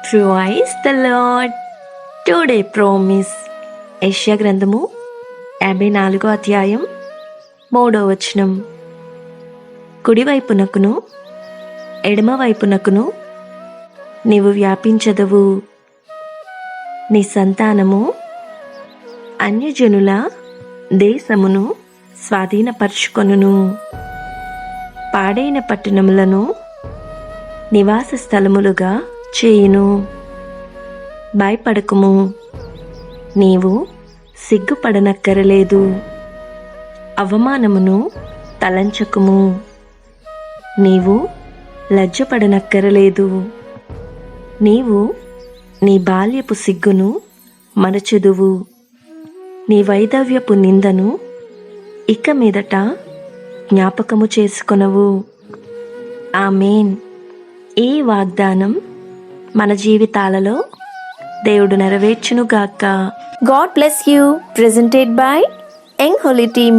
Praise the lord. Today promise. యెషయా గ్రంథము 54 అధ్యాయం 3వ వచనం. కుడివైపునకును ఎడమవైపునకును నీవు వ్యాపించదవు. నీ సంతానము అన్యజనుల దేశమును స్వాధీనపరుచుకొనును. పాడైన పట్టణములను నివాస స్థలములుగా చేయును. భయపడకుము, నీవు సిగ్గుపడనక్కరలేదు. అవమానమును తలంచకుము, నీవు లజ్జపడనక్కరలేదు. నీవు నీ బాల్యపు సిగ్గును మరచుదువు, నీ వైధవ్యపు నిందను ఇక మీదట జ్ఞాపకము చేసుకొనవు. ఆమేన్. ఈ వాగ్దానం మన జీవితాలలో దేవుడు నెరవేర్చునుగాక. God bless you. Presented by Young Holy Team.